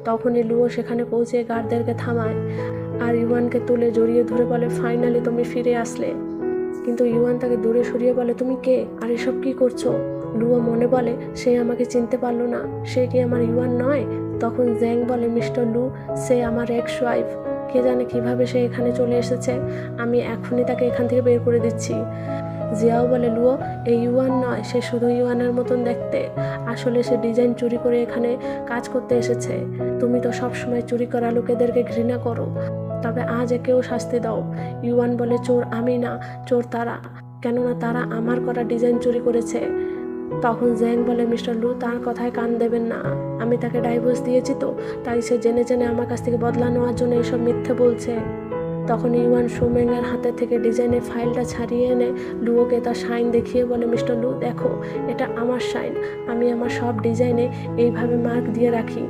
তখনই লুও সেখানে পৌঁছে গার্ডদেরকে থামায় আর ইউয়ানকে তুলে জড়িয়ে ধরে বলে, ফাইনালি তুমি ফিরে আসলে। কিন্তু ইউয়ান তাকে দূরে সরিয়ে বলে, তুমি কে আর এসব কি করছো? লুও মনে বলে, সে আমাকে চিনতে পারলো না, সে কি আমার ইউয়ান নয়? তখন জ্যাং বলে, মিস্টার লু, সে আমার এক্স ওয়াইফ। কে জানে কিভাবে সে এখানে চলে এসেছে, আমি এখনই তাকে এখান থেকে বের করে দিচ্ছি। জিয়াও বলে, লুও, এই ইউয়ান নয়, সে শুধু ইউয়ানের মতন দেখতে, আসলে সে ডিজাইন চুরি করে এখানে কাজ করতে এসেছে। তুমি তো সবসময় চুরি করা লোকেদেরকে ঘৃণা করো, তবে আজ একেও শাস্তি দাও। ইউয়ান বলে, চোর আমি না, চোর তারা, কেননা তারা আমার করা ডিজাইন চুরি করেছে। তখন জ্যাং বলে, মিস্টার লু, তার কথায় কান দেবেন না, আমি তাকে ডাইভোর্স দিয়েছি তো, তাই সে জেনে জেনে আমার কাছ থেকে বদলা নেওয়ার জন্য এসব মিথ্যে বলছে। তখন ইউয়ান সুমেংয়ের হাতে থেকে ডিজাইনের ফাইলটা ছাড়িয়ে এনে লুওকে তার সাইন দেখিয়ে বলে, মিস্টার লু, দেখো, এটা আমার সাইন, আমি আমার সব ডিজাইনে এইভাবে মার্ক দিয়ে রাখি।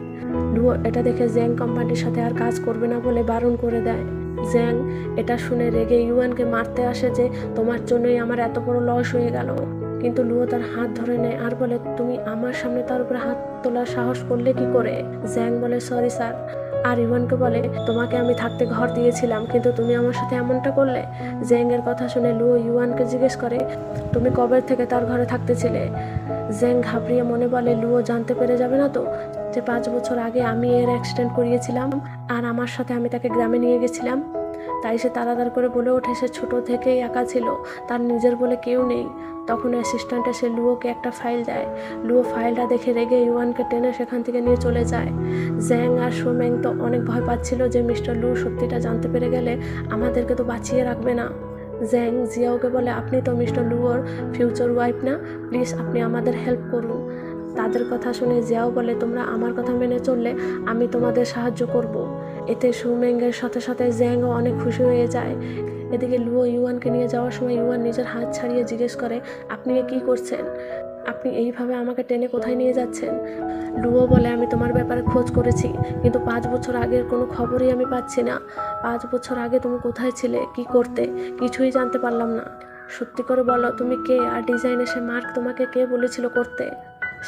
লুও এটা দেখে জ্যাং কোম্পানির সাথে আর কাজ করবে না বলে বারণ করে দেয়। জ্যাং এটা শুনে রেগে ইউয়ানকে মারতে আসে যে, তোমার জন্যই আমার এত বড় লস হয়ে গেল। কিন্তু লুও তার হাত ধরে নেয় আর বলে, তুমি আমার সামনে তার উপরে হাত তোলার সাহস করলে কি করে? জ্যাং বলে, সরি স্যার। আর ইউয়ানকে বলে, তোমাকে আমি থাকতে ঘর দিয়েছিলাম, কিন্তু তুমি আমার সাথে এমনটা করলে। জ্যাংয়ের কথা শুনে লুও ইউয়ানকে জিজ্ঞেস করে, তুমি কবে থেকে তার ঘরে থাকতেছিলে? জ্যাং ঘাবড়িয়ে মনে বলে, লুও জানতে পেরে যাবে না তো যে 5 বছর আগে আমি এর অ্যাক্সিডেন্ট করিয়েছিলাম আর আমার সাথে আমি তাকে গ্রামে নিয়ে গেছিলাম। তাই সে তাড়াতাড়ি করে বলে ওঠে, সে ছোট থেকেই একা ছিল, তার নিজের বলে কেউ নেই। তখন অ্যাসিস্ট্যান্ট এসে লুওকে একটা ফাইল দেয়। লুও ফাইলটা দেখে রেগে ইউয়ানকে টেনে সেখান থেকে নিয়ে চলে যায়। জ্যাং আর সুমেং তো অনেক ভয় পাচ্ছিল যে মিস্টার লু সত্যিটা জানতে পেরে গেলে আমাদেরকে তো বাঁচিয়ে রাখবে না। জ্যাং জিয়াওকে বলে, আপনি তো মিস্টার লুওর ফিউচার ওয়াইফ না, প্লিজ আপনি আমাদের হেল্প করুন। তাদের কথা শুনে জিয়াও বলে, তোমরা আমার কথা মেনে চললে আমি তোমাদের সাহায্য করব। এতে সুমেংয়ের সাথে সাথে জ্যাংও অনেক খুশি হয়ে যায়। এদিকে লুও ইউয়ানকে নিয়ে যাওয়ার সময় ইউয়ান নিজের হাত ছাড়িয়ে জিজ্ঞেস করে, আপনি কি করছেন? আপনি এইভাবে আমাকে টেনে কোথায় নিয়ে যাচ্ছেন? লুও বলে, আমি তোমার ব্যাপারে খোঁজ করেছি, কিন্তু 5 বছর আগের কোনো খবরই আমি পাচ্ছি না। 5 বছর আগে তুমি কোথায় ছিলে, কি করতে, কিছুই জানতে পারলাম না। সত্যি করে বলো, তুমি কে আর ডিজাইনে সে মার্ক তোমাকে কে বলেছিল করতে?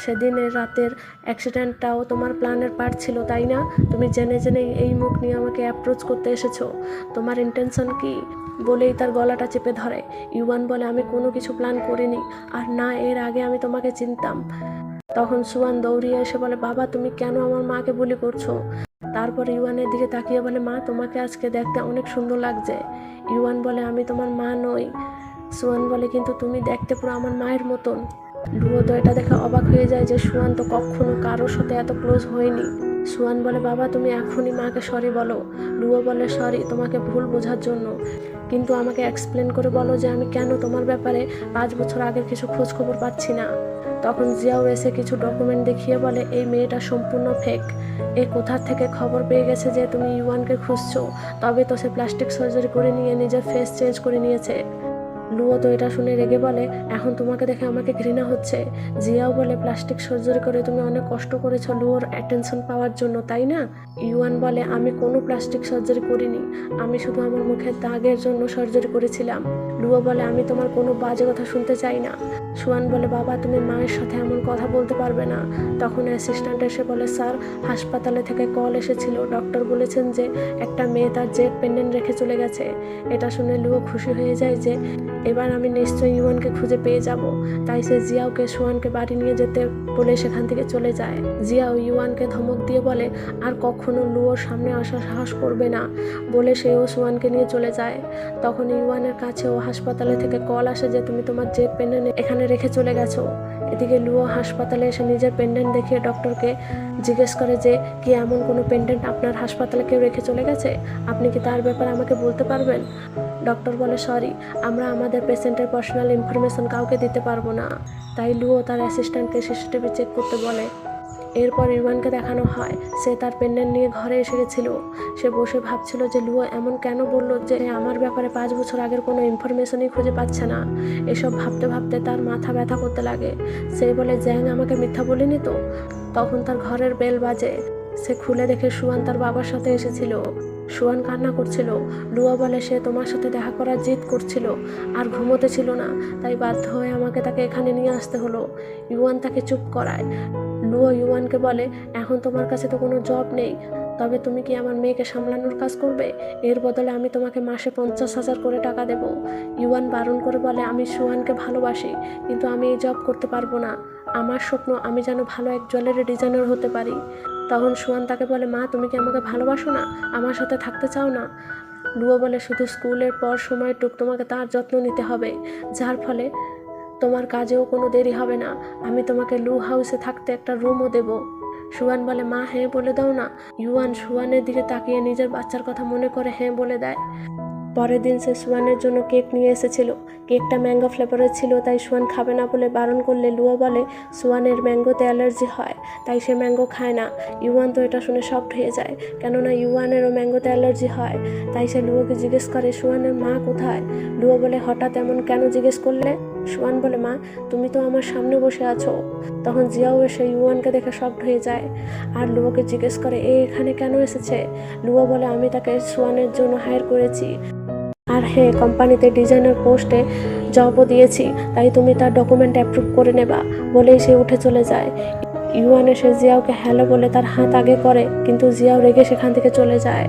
সেদিনের রাতের অ্যাক্সিডেন্টটাও তোমার প্ল্যানের পার্ট ছিল, তাই না? তুমি জেনে জেনে এই মুখ নিয়ে আমাকে অ্যাপ্রোচ করতে এসেছো, তোমার ইন্টেনশন কি? বলেই তার গলাটা চেপে ধরে। ইউয়ান বলে, আমি কোনো কিছু প্ল্যান করিনি, আর না এর আগে আমি তোমাকে চিনতাম। তখন সুয়ান দৌড়িয়ে এসে বলে, বাবা, তুমি কেন আমার মাকে বুলি করছো? তারপর ইউয়ানের দিকে তাকিয়ে বলে, মা, তোমাকে আজকে দেখতে অনেক সুন্দর লাগছে। ইউয়ান বলে, আমি তোমার মা নই। সুয়ান বলে, কিন্তু তুমি দেখতে পুরো আমার মায়ের মতন। লুও তো এটা দেখে অবাক হয়ে যায় যে সুয়ান তো কখনো কারোর সাথে এত ক্লোজ হয়নি। সুয়ান বলে, বাবা, তুমি এখনই মাকে সরি বলো। লুও বলে, সরি তোমাকে ভুল বোঝার জন্য, কিন্তু আমাকে এক্সপ্লেন করে বলো যে আমি কেন তোমার ব্যাপারে 5 বছর আগের কিছু খোঁজ খবর পাচ্ছি না। তখন জিয়াও এসে কিছু ডকুমেন্ট দেখিয়ে বলে, এই মেয়েটা সম্পূর্ণ ফেক। এ কোথা থেকে খবর পেয়ে গেছে যে তুমি ইউয়ানকে খুঁজছো, তবে তো সে প্লাস্টিক সার্জারি করে নিয়ে নিজের ফেস চেঞ্জ করে নিয়েছে। লুও তো এটা শুনে রেগে বলে, এখন তোমাকে দেখে আমাকে ঘৃণা হচ্ছে। জিয়াও বলে, প্লাস্টিক সার্জারি করে তুমি অনেক কষ্ট করেছো লুওর অ্যাটেনশন পাওয়ার জন্য, তাই না? ইউয়ান বলে, আমি কোনো প্লাস্টিক সার্জারি করিনি, আমি শুধু আমার মুখের দাগের জন্য সার্জারি করেছিলাম। লুও বলে, আমি তোমার কোনো বাজে কথা শুনতে চাই না। সুয়ান বলে, বাবা, তুমি মায়ের সাথে এমন কথা বলতে পারবে না। তখন অ্যাসিস্ট্যান্ট এসে বলে, স্যার, হাসপাতালে থেকে কল এসেছিল, ডক্টর বলেছেন যে একটা মেয়ে তার জেড পেন্ডেন্ট রেখে চলে গেছে। এটা শুনে লুও খুশি হয়ে যায় যে এবার আমি নিশ্চয়ই ইউয়ানকে খুঁজে পেয়ে যাব। তাই সে জিয়াওকে সুয়ানকে বাড়ি নিয়ে যেতে বলে সেখান থেকে চলে যায়। জিয়াও ইউয়ানকে ধমক দিয়ে বলে, আর কখনো লুওর সামনে আসার সাহস করবে না, বলে সেও সুয়ানকে নিয়ে চলে যায়। তখন ইউয়ানের কাছেও হাসপাতালে থেকে কল আসে যে তুমি তোমার জেড পেন্ডেন্ট এখানে রেখে চলে গেছো। এদিকে লুও হাসপাতালে এসে নিজের পেন্ডেন্ট দেখিয়ে ডক্টরকে জিজ্ঞেস করে যে, কি এমন কোনো পেন্ডেন্ট আপনার হাসপাতালে কেউ রেখে চলে গেছে? আপনি কি তার ব্যাপারে আমাকে বলতে পারবেন? ডক্টর বলে, সরি, আমরা আমাদের পেশেন্টের পার্সোনাল ইনফরমেশন কাউকে দিতে পারবো না। তাই লুও তার অ্যাসিস্ট্যান্টকে সিসিটিভি চেক করতে বলে। এরপর ইরওয়ানকে দেখানো হয় সে তার পেন্ডেন্ট নিয়ে ঘরে এসে গেছিল। সে বসে ভাবছিল যে লুও এমন কেন বললো যে আমার ব্যাপারে 5 বছর আগের কোনো ইনফরমেশনই খুঁজে পাচ্ছে না। এসব ভাবতে ভাবতে তার মাথা ব্যথা করতে লাগে। সে বলে, জ্যাং আমাকে মিথ্যা বলেনি তো? তখন তার ঘরের বেল বাজে। সে খুলে দেখে সুয়ান তার বাবার সাথে এসেছিল। সুয়ান কান্না করছিল। লুও বলে, সে তোমার সাথে দেখা করার জিদ করছিল আর ঘুমোতে ছিল না, তাই বাধ্য হয়ে আমাকে তাকে এখানে নিয়ে আসতে হলো। ইউয়ান তাকে চুপ করায়। লুও ইউয়ানকে বলে, এখন তোমার কাছে তো কোনো জব নেই, তবে তুমি কি আমার মেয়েকে সামলানোর কাজ করবে? এর বদলে আমি তোমাকে মাসে 50,000 করে টাকা দেব। ইউয়ান বারণ করে বলে, আমি সুয়ানকে ভালোবাসি, কিন্তু আমি এই জব করতে পারবো না। আমার স্বপ্ন আমি যেন ভালো এক জুয়েলারি ডিজাইনার হতে পারি। তখন সুয়ান তাকে বলে, মা তুমি কি আমাকে ভালোবাসো না? আমার সাথে থাকতে চাও না? লুও বলে, শুধু স্কুলের পর সময়টুক তোমাকে তার যত্ন নিতে হবে, যার ফলে তোমার কাজেও কোনো দেরি হবে না। আমি তোমাকে লু হাউসে থাকতে একটা রুমও দেব। সুয়ান বলে, মা হ্যাঁ বলে দাও না। ইউয়ান সুয়ানের দিকে তাকিয়ে নিজের বাচ্চার কথা মনে করে হ্যাঁ বলে দেয়। পরের দিন সে সুয়ানের জন্য কেক নিয়ে এসেছিল। কেকটা ম্যাঙ্গো ফ্লেভারের ছিল, তাই সুয়ান খাবে না বলে বারণ করলে লুও বলে সুয়ানের ম্যাঙ্গোতে অ্যালার্জি হয়, তাই সে ম্যাঙ্গো খায় না। ইউয়ান তো এটা শুনে শকড হয়ে যায়, কেননা ইউয়ানেরও ম্যাঙ্গোতে অ্যালার্জি হয়। তাই সে লুওকে জিজ্ঞেস করে, সুয়ানের মা কোথায়? লুও বলে, হঠাৎ এমন কেন জিজ্ঞেস করলে? সুয়ান বলে, মা তুমি তো আমার সামনে বসে আছো। তখন জিয়াও এসে ইউয়ানকে দেখে শকড হয়ে যায় আর লুওকে জিজ্ঞেস করে, এখানে কেন এসেছে? লুও বলে, আমি তাকে সুয়ানের জন্য হায়ার করেছি, আর হ্যাঁ কোম্পানিতে ডিজাইনার পোস্টে জবও দিয়েছি, তাই তুমি তার ডকুমেন্ট অ্যাপ্রুভ করে নেবা। বলেই সে উঠে চলে যায়। ইউয়ান এসে জিয়াওকে হ্যালো বলে তার হাত আগে করে, কিন্তু জিয়াও রেগে সেখান থেকে চলে যায়।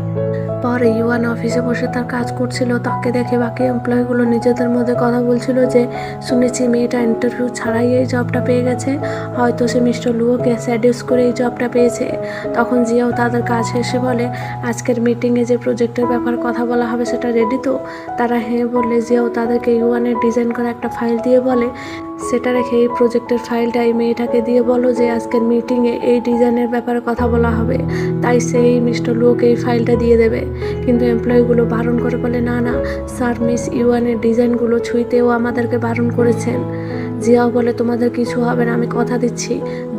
পরে ইউয়ান অফিসে বসে তার কাজ করছিল, তাকে দেখে বাকি এমপ্লয়িগুলো নিজেদের মধ্যে কথা বলছিল যে শুনেছি মেয়েটা ইন্টারভিউ ছাড়াই এই জবটা পেয়ে গেছে, হয়তো সে মিস্টার লুওকে স্যাডিউস করে এই জবটা পেয়েছে। তখন জিয়াও তাদের কাছে এসে বলে, আজকের মিটিংয়ে যে প্রজেক্টের ব্যাপারে কথা বলা হবে সেটা রেডি তো? তারা হ্যাঁ বললে জিয়াও তাদেরকে ইউয়ানের ডিজাইন করা একটা ফাইল দিয়ে বলে, সেটা রেখে এই প্রজেক্টের ফাইলটা এই মেয়েটাকে দিয়ে বলো যে আজকের মিটিংয়ে এই ডিজাইনের ব্যাপারে কথা বলা হবে। তাই সেই মিস্টার লুওকে এই ফাইলটা দিয়ে দেবে। কিন্তু এমপ্লয়িগুলো বারণ করে বলে, না না স্যার, মিস ইউয়ানের ডিজাইনগুলো ছুঁইতেও আমাদেরকে বারণ করেছেন। জিয়াও বলে, তোমাদের কিছু হবে না, আমি কথা দিচ্ছি,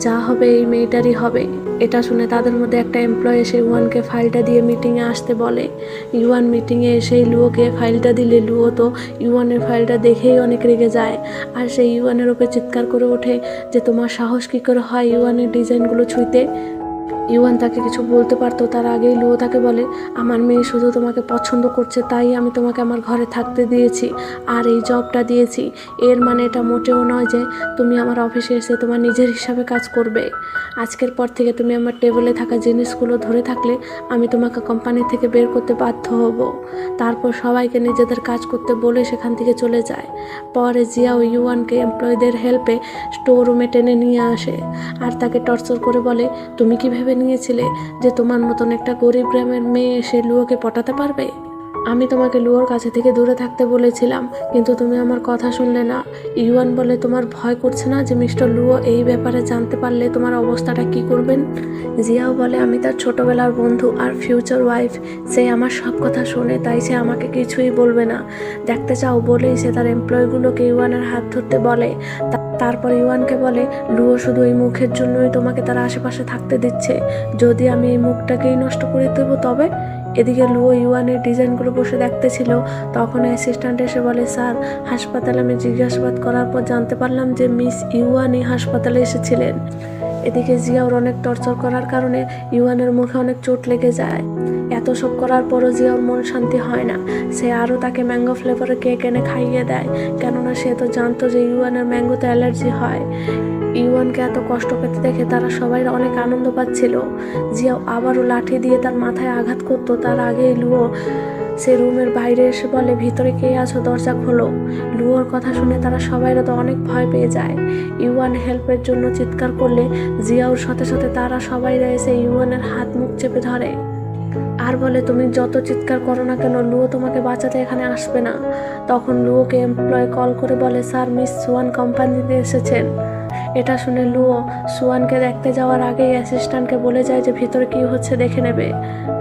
যা হবে এই মেয়েটারই হবে। এটা শুনে তাদের মধ্যে একটা এমপ্লয় এসে ইউয়ানকে ফাইলটা দিয়ে মিটিংয়ে আসতে বলে। ইউয়ান মিটিংয়ে এসেই লুওকে ফাইলটা দিলে লুও তো ইউয়ানের ফাইলটা দেখেই অনেক রেগে যায়, আর সেই ইউয়ানের ওপর চিৎকার করে ওঠে যে তোমার সাহস কী করে হয় ইউয়ানের ডিজাইনগুলো ছুঁইতে। ইউয়ান তাকে কিছু বলতে পারতো তার আগেই লুও তাকে বলে, আমার মেয়ে শুধু তোমাকে পছন্দ করছে, তাই আমি তোমাকে আমার ঘরে থাকতে দিয়েছি আর এই জবটা দিয়েছি। এর মানে এটা মোটেও নয় যে তুমি আমার অফিসে এসে তোমার নিজের হিসাবে কাজ করবে। আজকের পর থেকে তুমি আমার টেবিলে থাকা জিনিসগুলো ধরে থাকলে আমি তোমাকে কোম্পানি থেকে বের করতে বাধ্য হব। তারপর সবাইকে নিজেদের কাজ করতে বলে সেখান থেকে চলে যায়। পরে জিয়াও ইউয়ানকে এমপ্লয়ীদের হেল্পে স্টোর রুমে টেনে নিয়ে আসে আর তাকে টর্চার করে বলে, তুমি কি ভেবে নিয়েছিলে যে তোমার মতন একটা গরিব গ্রামের মেয়ে এসে লুওকে পটাতে পারবে? আমি তোমাকে লুওর কাছে থেকে দূরে থাকতে বলেছিলাম, কিন্তু তুমি আমার কথা শুনলে না। ইউয়ান বলে, তোমার ভয় করছে না যে মিস্টার লুও এই ব্যাপারে জানতে পারলে তোমার অবস্থাটা কি করবেন? জিয়াও বলে, আমি তার ছোটবেলার বন্ধু আর ফিউচার ওয়াইফ, সে আমার সব কথা শোনে, তাই সে আমাকে কিছুই বলবে না। দেখতে চাও বলেই সে তার এমপ্লয়িগুলোকে ইউয়ানের হাত ধরতে বলে। তারপর ইউয়ানকে বলে, লুও শুধু এই মুখের জন্যই তোমাকে তার আশেপাশে থাকতে দিচ্ছে, যদি আমি এই মুখটাকেই নষ্ট করে দেবো তবে? এদিকে লুও ইউয়ানের ডিজাইনগুলো বসে দেখতেছিল। তখন অ্যাসিস্ট্যান্ট এসে বলে, স্যার হাসপাতালে আমি জিজ্ঞাসাবাদ করার পর জানতে পারলাম যে মিস ইউয়ানই হাসপাতালে এসেছিলেন। এদিকে জিয়াওর অনেক টর্চার করার কারণে ইউয়ানের মুখে অনেক চোট লেগে যায়। এত সব করার পরও জিয়াওর মন শান্তি হয় না। সে আরও তাকে ম্যাঙ্গো ফ্লেভারের কেক এনে খাইয়ে দেয়, কেননা সে তো জানতো যে ইউয়ানের ম্যাঙ্গোতে অ্যালার্জি হয়। ইউয়ানকে এত কষ্ট পেতে দেখে তারা সবাই অনেক আনন্দ পাচ্ছিল। জিয়াও আবারও লাঠি দিয়ে তার মাথায় আঘাত করতো, তার আগেই লুও সে রুমের বাইরে এসে বলে, ভিতরে কে আছো, দরজা খোলো। লুওর কথা শুনে তারা সবাইরা তো অনেক ভয় পেয়ে যায়। ইউয়ান হেল্পের জন্য চিৎকার করলে জিয়াওর সাথে সাথে তারা সবাইরা এসে ইউয়ানের হাত মুখ চেপে ধরে আর বলে, তুমি যত চিৎকার করো না কেন লুও তোমাকে বাঁচাতে এখানে আসবে না। তখন লুওকে এমপ্লয় কল করে বলে, স্যার মিস সুয়ান কোম্পানিতে এসেছেন। এটা শুনে লুও সুয়ানকে দেখতে যাওয়ার আগেই অ্যাসিস্ট্যান্টকে বলে যায় যে ভিতরে কী হচ্ছে দেখে নেবে।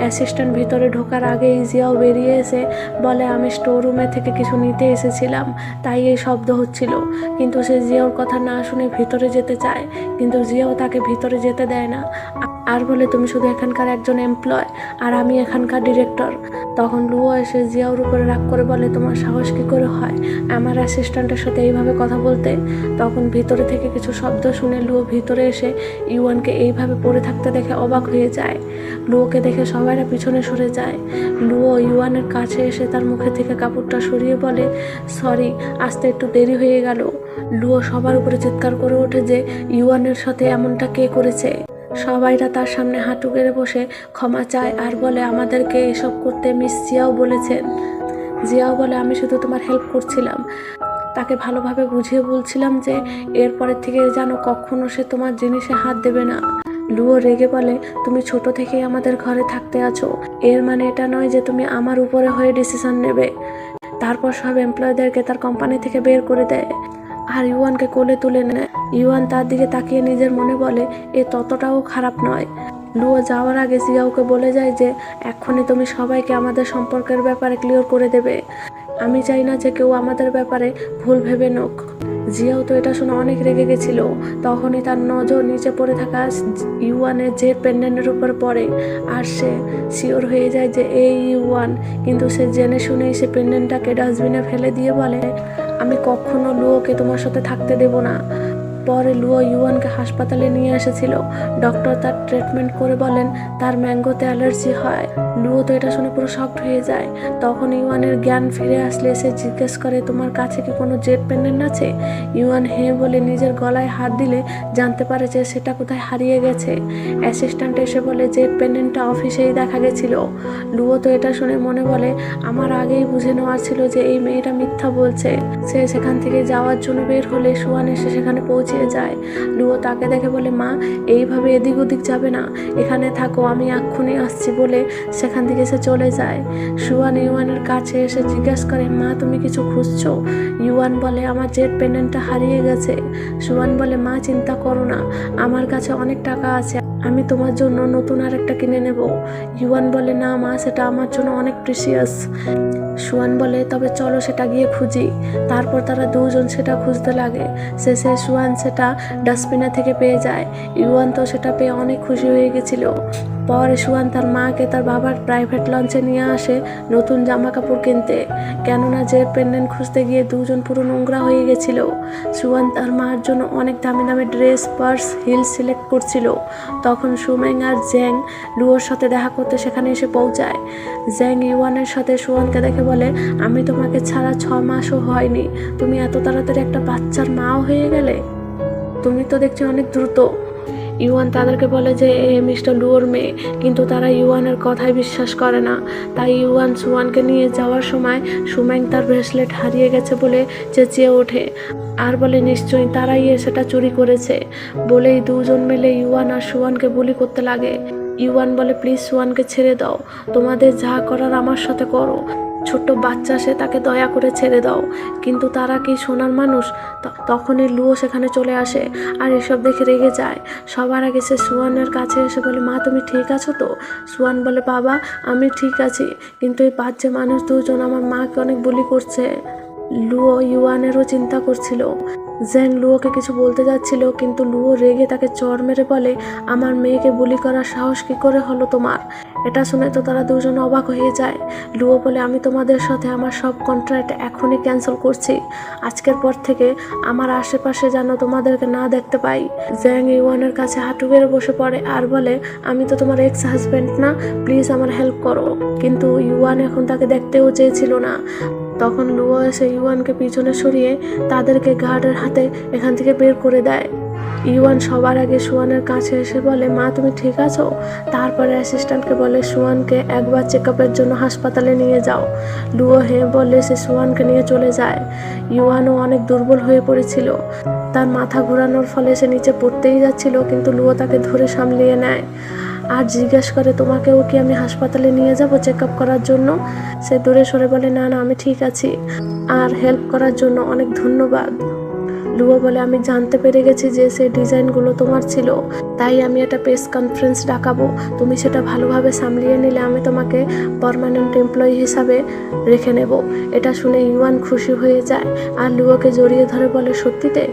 অ্যাসিস্ট্যান্ট ভিতরে ঢোকার আগেই জিয়াও বেরিয়ে এসে বলে, আমি স্টোর রুমে থেকে কিছু নিতে এসেছিলাম, তাই এই শব্দ হচ্ছিল। কিন্তু সে জিয়াওর কথা না শুনে ভিতরে যেতে চায়, কিন্তু জিয়াও তাকে ভিতরে যেতে দেয় না আর বলে, তুমি শুধু এখানকার একজন এমপ্লয় আর আমি এখানকার ডিরেক্টর। তখন লুও এসে জিয়াওর উপরে রাগ করে বলে, তোমার সাহস কী করে হয় আমার অ্যাসিস্ট্যান্টের সাথে এইভাবে কথা বলতে? তখন ভিতরে থেকে কিছু শব্দ শুনে লুও ভিতরে এসে ইউয়ানকে এইভাবে পড়ে থাকতে দেখে অবাক হয়ে যায়। লুওকে দেখে সবাইরা পিছনে সরে যায়। লুও ইউয়ানের কাছে এসে তার মুখে থেকে কাপড়টা সরিয়ে বলে, সরি আসতে একটু দেরি হয়ে গেল। লুও সবার উপরে চিৎকার করে ওঠে যে ইউয়ানের সাথে এমনটা কে করেছে। সবাইরা তার সামনে হাঁটু গেড়ে বসে ক্ষমা চায় আর বলে আমাদেরকে এসব করতে মিস জিয়াও বলেছেন। জিয়াও বলে আমি শুধু তোমার হেল্প করছিলাম, তাকে ভালোভাবে বুঝিয়ে বলছিলাম যে এরপরের থেকে যেন কখনো সে তোমার জিনিসে হাত দেবে না। লুও রেগে বলে তুমি ছোট থেকেই আমাদের ঘরে থাকতে আছো, এর মানে এটা নয় যে তুমি আমার উপরে হয়ে ডিসিশন নেবে। তারপর সব এমপ্লয়ীদেরকে তার কোম্পানি থেকে বের করে দেয় আর ইউয়ানকে কোলে তুলে নেয়। ইউয়ান তার দিকে তাকিয়ে নিজের মনে বলে এ ততটাও খারাপ নয়। লুও যাওয়ার আগে জিয়াওকে বলে যায় যে এক্ষুনি তুমি সবাইকে আমাদের সম্পর্কের ব্যাপারে ক্লিয়ার করে দেবে, আমি চাই না যে কেউ আমাদের ব্যাপারে ভুল ভেবে নোক। জিয়াও তো এটা শুনে অনেক রেগে গেছিল। তখনই তার নজর নিচে পড়ে থাকা ইউয়ানের যে পেন্ডেন্টের উপর পড়ে আর সে শিওর হয়ে যায় যে এই ইউয়ান। কিন্তু সে জেনে শুনেই সে পেন্ডেন্টটাকে ডাস্টবিনে ফেলে দিয়ে বলে আমি কখনো লুওকে তোমার সাথে থাকতে দেব না। পরে লুও ইউয়ানকে হাসপাতালে নিয়ে এসেছিল। ডক্টর তার ট্রিটমেন্ট করে বলেন তার ম্যাঙ্গোতে অ্যালার্জি হয়। লুও তো এটা শুনে পুরো শকড হয়ে যায়। তখন ইউয়ানের জ্ঞান ফিরে আসলে সে জিজ্ঞেস করে তোমার কাছে কি কোনো জেট পেন্ডেন্ট আছে? ইউয়ান হ্যাঁ বলে নিজের গলায় হাত দিলে জানতে পারে যে সেটা কোথায় হারিয়ে গেছে। অ্যাসিস্ট্যান্ট এসে বলে জেট পেন্ডেন্টটা অফিসেই দেখা গেছিল। লুও তো এটা শুনে মনে বলে আমার আগেই বুঝে নেওয়ার ছিল যে এই মেয়েটা মিথ্যা বলছে। সে সেখান থেকে যাওয়ার জন্য বের হলে সুয়ান এসে সেখানে পৌঁছে যায়। লুও তাকে দেখে বলে মা এইভাবে এদিক ওদিক যাবে না, এখানে থাকো, আমি এক্ষুনি আসছি বলে সেখান থেকে সে চলে যায়। সুয়ান ইউয়ানের কাছে এসে জিজ্ঞাসা করে মা তুমি কিছু খুঁজছো? ইউয়ান বলে আমার জেট পেন্ডেন্টটা হারিয়ে গেছে। সুয়ান বলে মা চিন্তা করো না, আমার কাছে অনেক টাকা আছে, আমি তোমার জন্য নতুন আরেকটা কিনে নেব। ইউয়ান বলে না মা সেটা আমার জন্য অনেক প্রিসিয়াস। সুয়ান বলে তবে চলো সেটা গিয়ে খুঁজি। তারপর তারা দুজন সেটা খুঁজতে লাগে। শেষে সুয়ান সেটা ডাস্টবিনে থেকে পেয়ে যায়। ইউয়ান তো সেটা পেয়ে অনেক খুশি হয়ে গেছিল। পরে সুয়ান তার মাকে তার বাবার প্রাইভেট লঞ্চে নিয়ে আসে নতুন জামা কাপড় কিনতে, কেননা যে পেন্ডেন্ট খুঁজতে গিয়ে দুজন পুরো নোংরা হয়ে গেছিল। সুয়ান তার মার জন্য অনেক দামি দামি ড্রেস, পার্স, হিলস সিলেক্ট করছিল। তখন সুমেং আর জ্যাং লুওর সাথে দেখা করতে সেখানে এসে পৌঁছায়। জ্যাং ইউয়ানের সাথে সুয়ানকে দেখে বলে আমি তোমাকে ছাড়া 6 মাসও হয়নি, তুমি এত তাড়াতাড়ি একটা বাচ্চার মাও হয়ে গেলে, তুমি তো দেখছি অনেক দ্রুত। ইউয়ান তাদেরকে বলে যে এ মিস্টার লুওর মেয়ে, কিন্তু তারা ইউয়ানের কথায় বিশ্বাস করে না। তাই ইউয়ান সুয়ানকে নিয়ে যাওয়ার সময় সুমেং তার ব্রেসলেট হারিয়ে গেছে বলে চেঁচিয়ে ওঠে আর বলে নিশ্চয়ই তারাই সেটা চুরি করেছে। বলেই দুজন মিলে ইউয়ান আর সুয়ানকে বুলি করতে লাগে। ইউয়ান বলে প্লিজ সুয়ানকে ছেড়ে দাও, তোমাদের যা করার আমার সাথে করো, ছোট্ট বাচ্চা সে, তাকে দয়া করে ছেড়ে দাও। কিন্তু তারা কি শোনার মানুষ? তখনই লুও সেখানে চলে আসে আর এসব দেখে রেগে যায়। সবার আগে সে সুয়ানের কাছে এসে বলে মা তুমি ঠিক আছো তো? সুয়ান বলে বাবা আমি ঠিক আছি, কিন্তু এই বাচ্চা মানুষ দুজন আমার মাকে অনেক বুলি করছে। লুও ইউয়ানেরও চিন্তা করছিল। জ্যাং লুওকে কিছু বলতে যাচ্ছিল, কিন্তু লুও রেগে তাকে চড় মেরে বলে আমার মেয়েকে বুলি করার সাহস কি করে হলো তোমার? এটা শুনে তো তারা দুজন অবাক হয়ে যায়। লুও বলে আমি তোমাদের সাথে আমার সব কন্ট্রাক্ট এখনই ক্যান্সেল করছি, আজকের পর থেকে আমার আশেপাশে যেন তোমাদেরকে না দেখতে পাই। জ্যাং ইউয়ানের কাছে হাঁটু গেড়ে বসে পড়ে আর বলে আমি তো তোমার এক্স হাজব্যান্ড না, প্লিজ আমার হেল্প করো। কিন্তু ইউয়ান এখন তাকে দেখতেও চেয়েছিল না। তখন লুও এসে ইউয়ানকে পিছনে সরিয়ে তাদেরকে গার্ডের হাতে এখান থেকে বের করে দেয়। ইউয়ান সবার আগে সুয়ানের কাছে এসে বলে মা তুমি ঠিক আছো? তারপরে অ্যাসিস্ট্যান্টকে বলে সুয়ানকে একবার চেকআপের জন্য হাসপাতালে নিয়ে যাও। লুও হ্যাঁ বলে সে সুয়ানকে নিয়ে চলে যায়। ইউয়ানও অনেক দুর্বল হয়ে পড়েছিল, তার মাথা ঘোরানোর ফলে সে নিচে পড়তেই যাচ্ছিল, কিন্তু লুও তাকে ধরে সামলিয়ে নেয় আর জিজ্ঞেস করে তোমাকেও কি আমি হাসপাতালে নিয়ে যাব চেকআপ করার জন্য? সে দূরে সরে বলে না না আমি ঠিক আছি, আর হেল্প করার জন্য অনেক ধন্যবাদ। লুও বলে আমি জানতে পেরে গেছি যে সেই ডিজাইনগুলো তোমার ছিল, তাই আমি একটা প্রেস কনফারেন্স ডাকাবো, তুমি সেটা ভালোভাবে সামলিয়ে নিলে আমি তোমাকে পার্মানেন্ট এমপ্লয়ি হিসাবে রেখে নেব। এটা শুনে ইউয়ান খুশি হয়ে যায় আর লুওকে জড়িয়ে ধরে বলে সত্যিতে?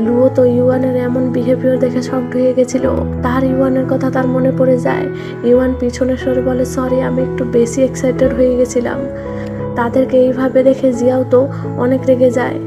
লুও তো ইউয়ানের এমন বিহেভিয়ার দেখে শকড হয়ে গেছিল, তার ইউয়ানের কথা তার মনে পড়ে যায়। ইউয়ান পিছনে সরে বলে সরি আমি একটু বেশি এক্সাইটেড হয়ে গেছিলাম। তাদেরকে এইভাবে দেখে জিয়াও তো অনেক রেগে যায়।